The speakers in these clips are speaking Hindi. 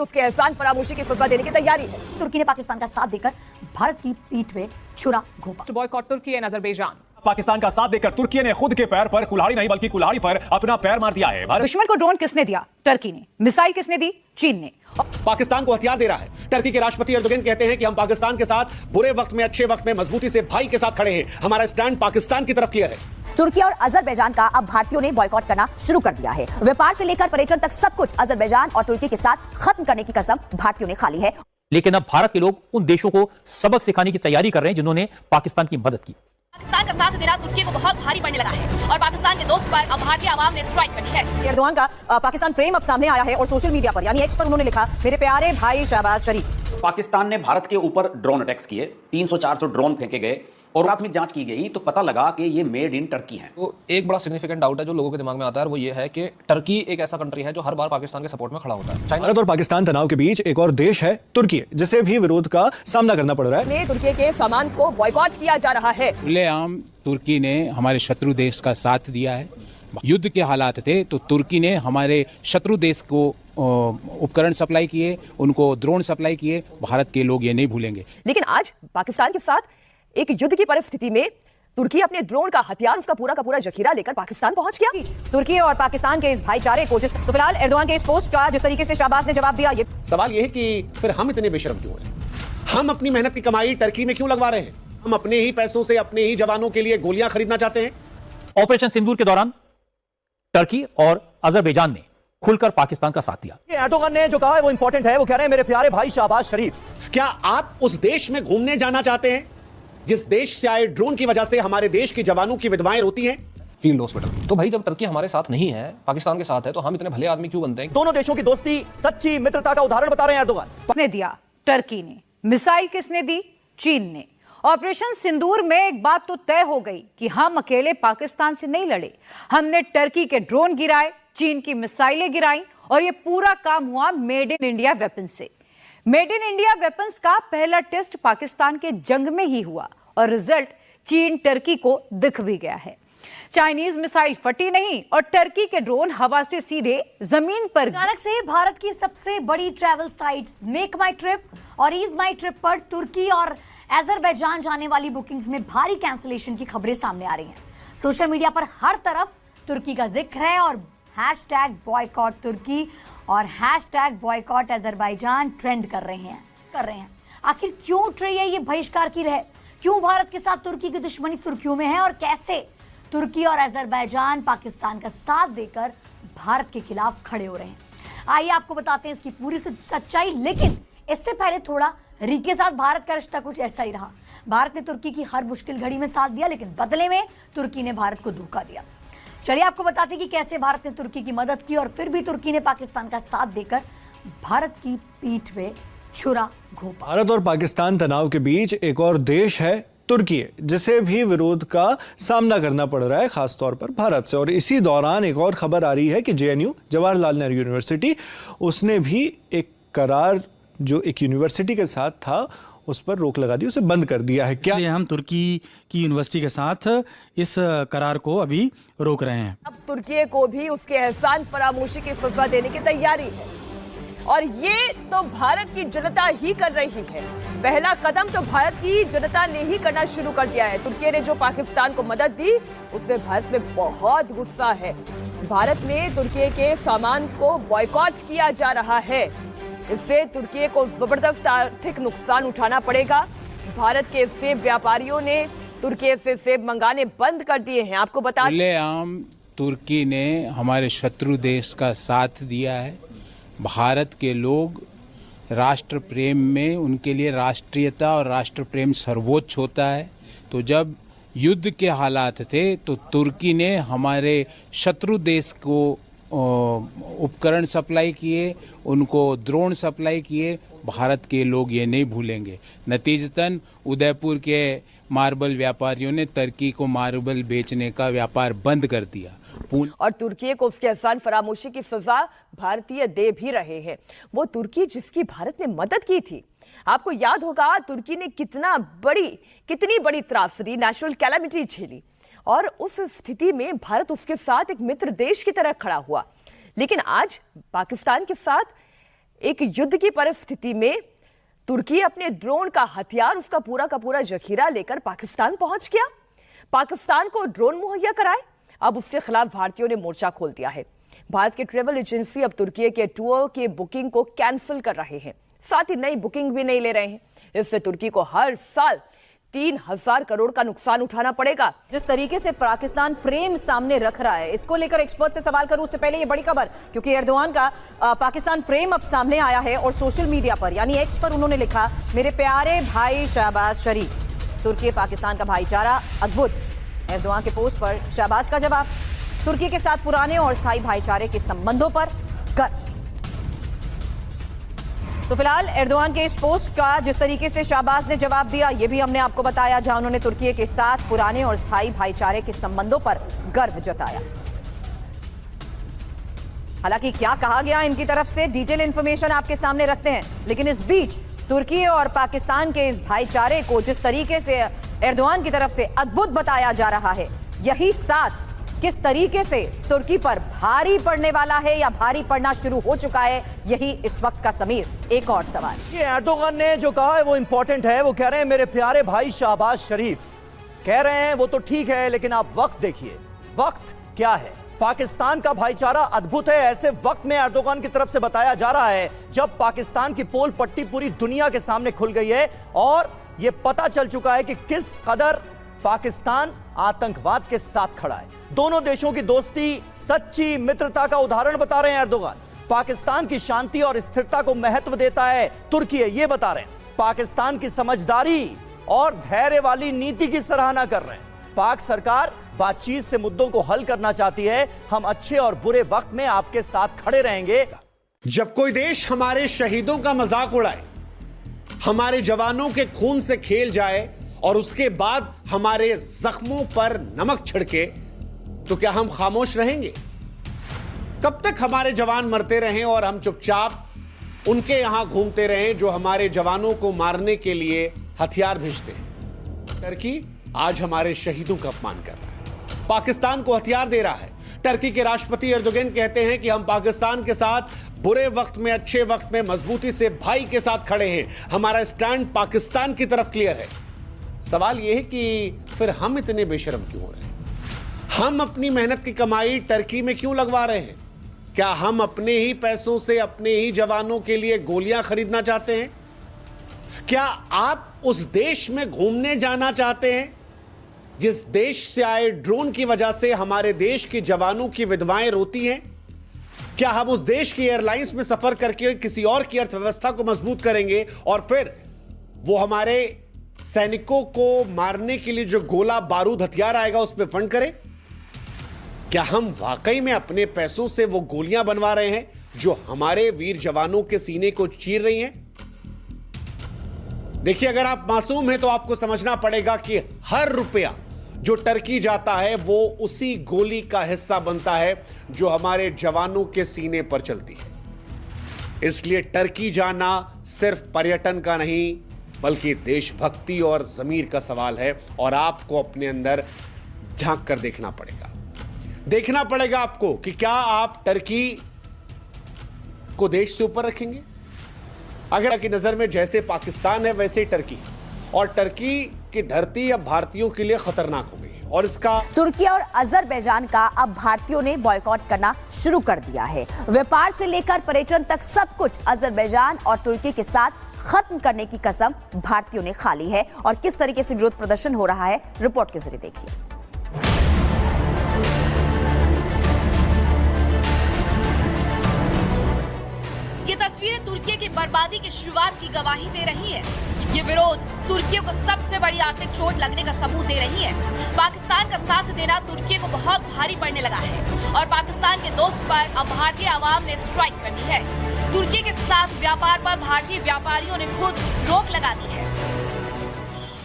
उसके एहसान फरामोशी की सजा देने की तैयारी है। तुर्की ने पाकिस्तान का साथ देकर भारत की पीठ में छुरा घोंपा। बॉयकॉट तुर्की एंड अजरबैजान। पाकिस्तान का साथ देकर तुर्की ने खुद के पैर पर कुल्हाड़ी नहीं बल्कि कुल्हाड़ी पर अपना पैर मार दिया है। दुश्मन को ड्रोन किसने दिया? टर्की ने। मिसाइल किसने दी? चीन ने। पाकिस्तान को हथियार दे रहा है। टर्की के राष्ट्रपति एर्दोगन कहते हैं कि हम पाकिस्तान के साथ बुरे वक्त में अच्छे वक्त में मजबूती से भाई के साथ खड़े हैं। हमारा स्टैंड पाकिस्तान की तरफ क्लियर है। तुर्की और अजरबैजान का अब भारतीयों ने बॉयकॉट करना शुरू कर दिया है। व्यापार से लेकर पर्यटन तक सब कुछ अजरबैजान और तुर्की के साथ खत्म करने की कसम भारतीयों ने खा ली है। लेकिन अब भारत के लोग उन देशों को सबक सिखाने की तैयारी कर रहे हैं जिन्होंने पाकिस्तान की मदद की। पाकिस्तान का साथ देना तुर्की को बहुत भारी पड़ने लगा है और पाकिस्तान के दोस्त पर अब भारतीय आवाम ने स्ट्राइक कर दी है। एर्दोगान का पाकिस्तान प्रेम अब सामने आया है और सोशल मीडिया पर यानी एक्स पर उन्होंने लिखा, मेरे प्यारे भाई शहबाज शरीफ। पाकिस्तान ने भारत के ऊपर ड्रोन अटैक्स किए, 300-400 ड्रोन फेंके गए और प्राथमिक जांच की गई तो पता लगा कि ये मेड इन टर्की हैं। तो एक बड़ा सिग्निफिकेंट डाउट है जो लोगों के दिमाग में आता है, वो ये है कि टर्की एक ऐसा कंट्री है जो हर बार पाकिस्तान के सपोर्ट में खड़ा होता है। भारत और पाकिस्तान तनाव के बीच एक और देश है तुर्की, जिसे भी विरोध का सामना करना पड़ रहा है। तुर्की के सामान को बॉयकॉट किया जा रहा है। खुलेआम तुर्की ने हमारे शत्रु देश का साथ दिया है। युद्ध के हालात थे तो तुर्की ने हमारे शत्रु देश को उपकरण सप्लाई किए, उनको ड्रोन सप्लाई किए। भारत के लोग ये नहीं भूलेंगे। लेकिन आज पाकिस्तान के साथ एक युद्ध की परिस्थिति में तुर्की अपने ड्रोन का हथियार, उसका पूरा का पूरा जखीरा लेकर पाकिस्तान पहुंच गया। तुर्की और पाकिस्तान के इस भाईचारे को तो फिलहाल एर्दोगान के इस पोस्ट का जिस तरीके से शहबाज ने जवाब दिया, ये सवाल यह है कि फिर हम इतने बेशर्म क्यों हैं? हम अपनी मेहनत की कमाई टर्की में क्यों लगवा रहे हैं? हम अपने ही पैसों से अपने ही जवानों के लिए गोलियां खरीदना चाहते हैं। ऑपरेशन सिंदूर के दौरान टर्की और अजरबैजान ने खुलकर पाकिस्तान का साथ दिया। एर्दोगान ने जो कहा है वो इंपॉर्टेंट है। वो कह रहे हैं, मेरे प्यारे भाई शहबाज शरीफ। क्या आप उस देश में घूमने जाना चाहते हैं जिस देश से आए ड्रोन की वजह से हमारे देश के जवानों की विधवाएं रोती हैं? Field hospital. तो भाई जब टर्की हमारे साथ नहीं है, पाकिस्तान के साथ है, तो हम इतने भले आदमी क्यों बनते हैं? दोनों देशों की दोस्ती सच्ची मित्रता का उदाहरण बता रहे हैं एर्दोगान। किसने दिया? टर्की ने। मिसाइल किसने दी? चीन ने। ऑपरेशन सिंदूर में एक बात तो तय हो गई कि हम अकेले पाकिस्तान से नहीं लड़े। हमने टर्की के ड्रोन गिराए, चीन की मिसाइलें गिराई और ये पूरा काम हुआ मेड इन इंडिया वेपन से। मेड इन इंडिया वेपन्स का पहला टेस्ट पाकिस्तान के जंग में ही हुआ और रिजल्ट चीन टर्की को दिख भी गया है। चाइनीज मिसाइल फटी नहीं और टर्की के ड्रोन हवा से सीधे जमीन पर। अचानक से भारत की सबसे बड़ी ट्रैवल साइट्स मेक माई ट्रिप और ईज माई ट्रिप पर तुर्की और अजरबैजान जाने वाली बुकिंग्स में भारी कैंसिलेशन की खबरें सामने आ रही हैं। सोशल मीडिया पर हर तरफ तुर्की का जिक्र है और हैशटैग बॉयकॉट तुर्की और हैशटैग बॉयकॉट अजरबैजान ट्रेंड कर रहे हैं। आखिर क्यों उठ रही है ये बहिष्कार की लहर? क्यों भारत के साथ तुर्की की दुश्मनी सुर्खियों में है और कैसे तुर्की और अजरबैजान पाकिस्तान का साथ देकर भारत के खिलाफ खड़े हो रहे हैं? आइए आपको बताते हैं इसकी पूरी सच्चाई। लेकिन इससे पहले थोड़ा री के साथ भारत का रिश्ता कुछ ऐसा ही रहा। भारत ने तुर्की की हर मुश्किल घड़ी में साथ दिया, लेकिन बदले में तुर्की ने भारत को धोखा दिया। चलिए आपको बताते हैं कि कैसे भारत ने तुर्की की मदद की और फिर भी तुर्की ने पाकिस्तान का साथ देकर भारत की पीठ में छुरा घोंपा। भारत और पाकिस्तान तनाव के बीच एक और देश है तुर्की, जिसे भी विरोध का सामना करना पड़ रहा है, खासतौर पर भारत से। और इसी दौरान एक और खबर आ रही है कि जेएनयू, जवाहरलाल नेहरू यूनिवर्सिटी, उसने भी एक करार जो एक यूनिवर्सिटी के साथ था उस पर रोक लगा दी, उसे बंद कर दिया है। क्या इसलिए हम तुर्की की यूनिवर्सिटी के साथ इस करार को अभी रोक रहे हैं। अब तुर्की को भी उसके एहसान फरामोशी की सजा देने की तैयारी है और ये तो भारत की जनता ही कर रही है। पहला कदम तो भारत की जनता ने ही करना शुरू कर दिया है। तुर्की ने जो पाकिस्तान को मदद दी उससे भारत में बहुत गुस्सा है। भारत में तुर्की के सामान को बॉयकॉट किया जा रहा है। इससे तुर्की को जबरदस्त आर्थिक नुकसान उठाना पड़ेगा। भारत के सेब व्यापारियों ने तुर्की से सेब मंगाने बंद कर दिए हैं। आपको बता खुलेआम तुर्की ने हमारे शत्रु देश का साथ दिया है। भारत के लोग राष्ट्र प्रेम में, उनके लिए राष्ट्रीयता और राष्ट्र प्रेम सर्वोच्च होता है। तो जब युद्ध के हालात थे तो तुर्की ने हमारे शत्रु देश को उपकरण सप्लाई किए, उनको ड्रोन सप्लाई किए। भारत के लोग ये नहीं भूलेंगे। नतीजतन उदयपुर के मार्बल व्यापारियों ने तुर्की को मार्बल बेचने का व्यापार बंद कर दिया और तुर्की को उसके एहसान फरामोशी की सजा भारतीय दे भी रहे हैं। वो तुर्की जिसकी भारत ने मदद की थी। आपको याद होगा तुर्की ने कितनी बड़ी त्रासदी, नेचुरल कैलामिटी झेली और उस स्थिति में भारत उसके साथ एक मित्र देश की तरह खड़ा हुआ। लेकिन आज पाकिस्तान के साथ एक युद्ध की परिस्थिति में तुर्की अपने ड्रोन का हथियार, उसका का पूरा जखीरा लेकर पाकिस्तान पहुंच गया, पाकिस्तान को ड्रोन मुहैया कराए। अब उसके खिलाफ भारतीयों ने मोर्चा खोल दिया है। भारत के ट्रेवल एजेंसी अब तुर्की के टूर की बुकिंग को कैंसिल कर रहे हैं, साथ ही नई बुकिंग भी नहीं ले रहे हैं। इससे तुर्की को हर साल 3000 करोड़ का नुकसान उठाना पड़ेगा। जिस तरीके से पाकिस्तान प्रेम सामने रख रहा है, इसको लेकर एक्सपर्ट से सवाल करूं उससे पहले ये बड़ी खबर, क्योंकि एर्दोगान का पाकिस्तान प्रेम अब सामने आया है और सोशल मीडिया पर यानी एक्स पर उन्होंने लिखा, मेरे प्यारे भाई शहबाज शरीफ, तुर्की पाकिस्तान का भाईचारा अद्भुत। एर्दोगान के पोस्ट पर शहबाज का जवाब, तुर्की के साथ पुराने और स्थायी भाईचारे के संबंधों पर गर्व। तो फिलहाल एर्दोगान के इस पोस्ट का जिस तरीके से शहबाज ने जवाब दिया, यह भी हमने आपको बताया, जहां उन्होंने तुर्की के साथ पुराने और स्थायी भाईचारे के संबंधों पर गर्व जताया। हालांकि क्या कहा गया इनकी तरफ से, डिटेल इंफॉर्मेशन आपके सामने रखते हैं, लेकिन इस बीच तुर्की और पाकिस्तान के इस भाईचारे को जिस तरीके से एर्दोगान की तरफ से अद्भुत बताया जा रहा है, यही साथ किस तरीके से तुर्की पर भारी पड़ने वाला है या भारी पड़ना शुरू हो चुका है, यही इस वक्त का समीर एक और सवाल। ये एर्दोगान ने जो कहा है वो इंपॉर्टेंट है। वो कह रहे हैं मेरे प्यारे भाई शहबाज शरीफ, कह रहे हैं वो तो ठीक है, लेकिन आप वक्त देखिए, वक्त क्या है। पाकिस्तान का भाईचारा अद्भुत है, ऐसे वक्त में एर्दोगान की तरफ से बताया जा रहा है जब पाकिस्तान की पोल पट्टी पूरी दुनिया के सामने खुल गई है और यह पता चल चुका है कि किस कदर पाकिस्तान आतंकवाद के साथ खड़ा है। दोनों देशों की दोस्ती सच्ची मित्रता का उदाहरण बता रहे हैं एर्दोगान। पाकिस्तान की शांति और स्थिरता को महत्व देता है तुर्की, ये बता रहे हैं। पाकिस्तान की समझदारी और धैर्य वाली नीति की सराहना कर रहे हैं। पाक सरकार बातचीत से मुद्दों को हल करना चाहती है। हम अच्छे और बुरे वक्त में आपके साथ खड़े रहेंगे। जब कोई देश हमारे शहीदों का मजाक उड़ाए, हमारे जवानों के खून से खेल जाए और उसके बाद हमारे जख्मों पर नमक छिड़के, तो क्या हम खामोश रहेंगे? कब तक हमारे जवान मरते रहें और हम चुपचाप उनके यहां घूमते रहें जो हमारे जवानों को मारने के लिए हथियार भेजते हैं? टर्की आज हमारे शहीदों का अपमान कर रहा है, पाकिस्तान को हथियार दे रहा है। टर्की के राष्ट्रपति एर्दोगन कहते हैं कि हम पाकिस्तान के साथ बुरे वक्त में अच्छे वक्त में मजबूती से भाई के साथ खड़े हैं, हमारा स्टैंड पाकिस्तान की तरफ क्लियर है। सवाल यह है कि फिर हम इतने बेशर्म क्यों हो रहे हैं? हम अपनी मेहनत की कमाई टर्की में क्यों लगवा रहे हैं? क्या हम अपने ही पैसों से अपने ही जवानों के लिए गोलियां खरीदना चाहते हैं? क्या आप उस देश में घूमने जाना चाहते हैं जिस देश से आए ड्रोन की वजह से हमारे देश के जवानों की विधवाएं रोती हैं? क्या हम उस देश की एयरलाइंस में सफर करके किसी और की अर्थव्यवस्था को मजबूत करेंगे और फिर वो हमारे सैनिकों को मारने के लिए जो गोला बारूद हथियार आएगा उस पर फंड करें? क्या हम वाकई में अपने पैसों से वो गोलियां बनवा रहे हैं जो हमारे वीर जवानों के सीने को चीर रही हैं? देखिए, अगर आप मासूम हैं तो आपको समझना पड़ेगा कि हर रुपया जो टर्की जाता है वो उसी गोली का हिस्सा बनता है जो हमारे जवानों के सीने पर चलती है। इसलिए टर्की जाना सिर्फ पर्यटन का नहीं बल्कि देशभक्ति और ज़मीर का सवाल है और आपको अपने अंदर झांक कर देखना पड़ेगा आपको कि क्या आप टर्की को देश से ऊपर रखेंगे? अगर की नजर में जैसे पाकिस्तान है वैसे ही टर्की, और टर्की की धरती अब भारतीयों के लिए खतरनाक हो गई है और इसका तुर्की और अजरबैजान का अब भारतीयों ने बॉयकॉट करना शुरू कर दिया है। व्यापार से लेकर पर्यटन तक सब कुछ अजरबैजान और तुर्की के साथ खत्म करने की कसम भारतीयों ने खा ली है। और किस तरीके से विरोध प्रदर्शन हो रहा है, रिपोर्ट के जरिए देखिए। ये तस्वीरें तुर्की की बर्बादी की शुरुआत की गवाही दे रही है। ये विरोध तुर्की को सबसे बड़ी आर्थिक चोट लगने का सबूत दे रही है। पाकिस्तान का साथ देना तुर्की को बहुत भारी पड़ने लगा है और पाकिस्तान के दोस्त पर अब भारतीय आवाम ने स्ट्राइक कर दी है। तुर्की के साथ व्यापार पर भारतीय व्यापारियों ने खुद रोक लगा दी है।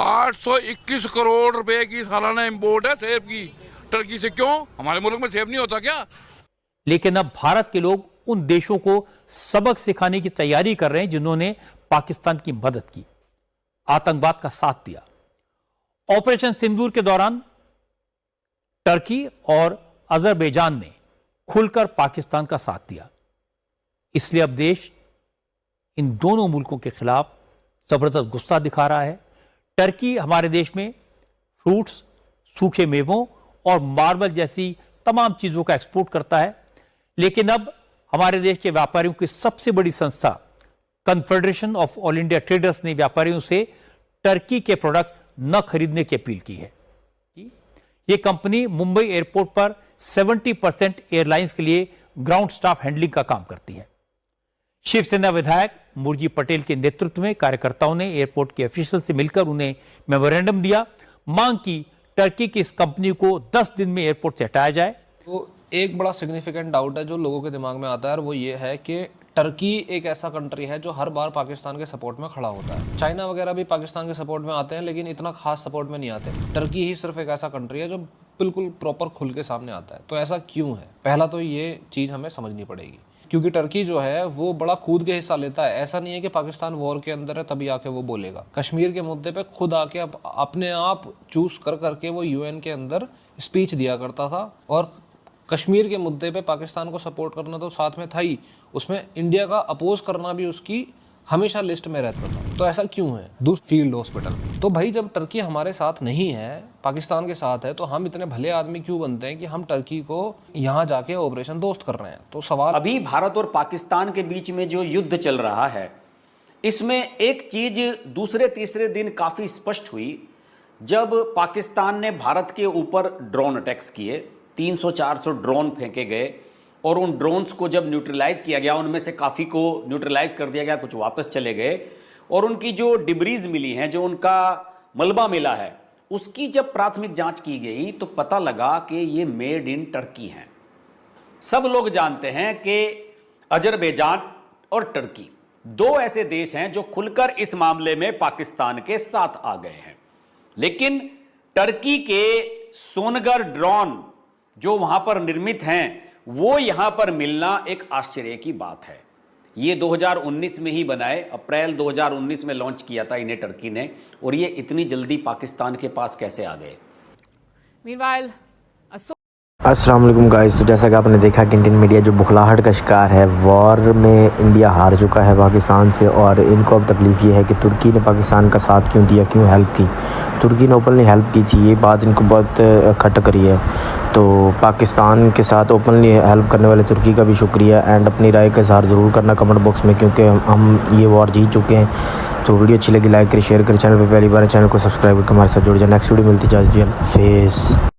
821 करोड़ रुपए की सालाना इंपोर्ट है सेब की टर्की से। क्यों? हमारे मुल्क में सेब नहीं होता क्या? लेकिन अब भारत के लोग उन देशों को सबक सिखाने की तैयारी कर रहे हैं जिन्होंने पाकिस्तान की मदद की, आतंकवाद का साथ दिया। ऑपरेशन सिंदूर के दौरान टर्की और अजरबैजान ने खुलकर पाकिस्तान का साथ दिया। इसलिए अब देश इन दोनों मुल्कों के खिलाफ जबरदस्त गुस्सा दिखा रहा है। टर्की हमारे देश में फ्रूट्स, सूखे मेवों और मार्बल जैसी तमाम चीजों का एक्सपोर्ट करता है, लेकिन अब हमारे देश के व्यापारियों की सबसे बड़ी संस्था confederation of all India traders ने व्यापारियों से टर्की के प्रोडक्ट्स न खरीदने की अपील की है। यह कंपनी मुंबई एयरपोर्ट पर 70% एयरलाइंस के लिए ग्राउंड स्टाफ हैंडलिंग का काम करती है। शिवसेना विधायक मुरजी पटेल के नेतृत्व में कार्यकर्ताओं ने एयरपोर्ट के ऑफिशियल से मिलकर उन्हें मेमोरेंडम दिया, मांग की टर्की की इस कंपनी को 10 दिन में एयरपोर्ट से हटाया जाए। तो एक बड़ा सिग्निफिकेंट डाउट है जो लोगों के दिमाग में आता है, और वो ये है कि टर्की एक ऐसा कंट्री है जो हर बार पाकिस्तान के सपोर्ट में खड़ा होता है। चाइना वगैरह भी पाकिस्तान के सपोर्ट में आते हैं, लेकिन इतना खास सपोर्ट में नहीं आते। टर्की ही सिर्फ एक ऐसा कंट्री है जो बिल्कुल प्रॉपर खुल के सामने आता है। तो ऐसा क्यों है? पहला तो ये चीज़ हमें समझनी पड़ेगी, क्योंकि टर्की जो है वो बड़ा खुद के हिस्सा लेता है। ऐसा नहीं है कि पाकिस्तान वॉर के अंदर है तभी आके वो बोलेगा। कश्मीर के मुद्दे पे खुद आके अपने आप चूज कर करके वो यूएन के अंदर स्पीच दिया करता था, और कश्मीर के मुद्दे पे पाकिस्तान को सपोर्ट करना तो साथ में था ही, उसमें इंडिया का अपोज करना भी उसकी हमेशा लिस्ट में रहता था। तो ऐसा क्यों है? दूसरा फील्ड हॉस्पिटल। तो भाई जब टर्की हमारे साथ नहीं है, पाकिस्तान के साथ है, तो हम इतने भले आदमी क्यों बनते हैं कि हम टर्की को यहाँ जाके ऑपरेशन दोस्त कर रहे हैं? तो सवाल अभी भारत और पाकिस्तान के बीच में जो युद्ध चल रहा है, इसमें एक चीज दूसरे तीसरे दिन काफी स्पष्ट हुई, जब पाकिस्तान ने भारत के ऊपर ड्रोन अटैक्स किए, 300-400 ड्रोन फेंके गए, और उन ड्रोन्स को जब न्यूट्रलाइज किया गया, उनमें से काफ़ी को न्यूट्रलाइज कर दिया गया, कुछ वापस चले गए, और उनकी जो डिब्रीज मिली हैं, जो उनका मलबा मिला है, उसकी जब प्राथमिक जांच की गई तो पता लगा कि ये मेड इन टर्की हैं। सब लोग जानते हैं कि अजरबैजान और टर्की दो ऐसे देश हैं जो खुलकर इस मामले में पाकिस्तान के साथ आ गए हैं, लेकिन टर्की के सोनगर ड्रोन जो वहां पर निर्मित हैं, वो यहां पर मिलना एक आश्चर्य की बात है। ये 2019 में ही बनाए, अप्रैल 2019 में लॉन्च किया था इन्हें टर्की ने, और ये इतनी जल्दी पाकिस्तान के पास कैसे आ गए? Meanwhile, अस्सलाम वालेकुम गाइस। तो जैसा कि आपने देखा कि इंडियन मीडिया जो बुखलाहट का शिकार है, वॉर में इंडिया हार चुका है पाकिस्तान से, और इनको अब तकलीफ ये है कि तुर्की ने पाकिस्तान का साथ क्यों दिया, क्यों हेल्प की। तुर्की ने ओपनली हेल्प की थी, ये बात इनको बहुत खट करी है। तो पाकिस्तान के साथ ओपनली हेल्प करने वाले तुर्की का भी शुक्रिया, एंड अपनी राय का इज़हार ज़रूर करना कमेंट बॉक्स में, क्योंकि हम ये वॉर जीत चुके हैं। तो वीडियो अच्छी लगी लाइक करें, शेयर करें, चैनल पर पहली बार चैनल को सब्सक्राइब करके हमारे साथ जुड़ जाए। नेक्स्ट वीडियो मिलती है, जय हाफिज़।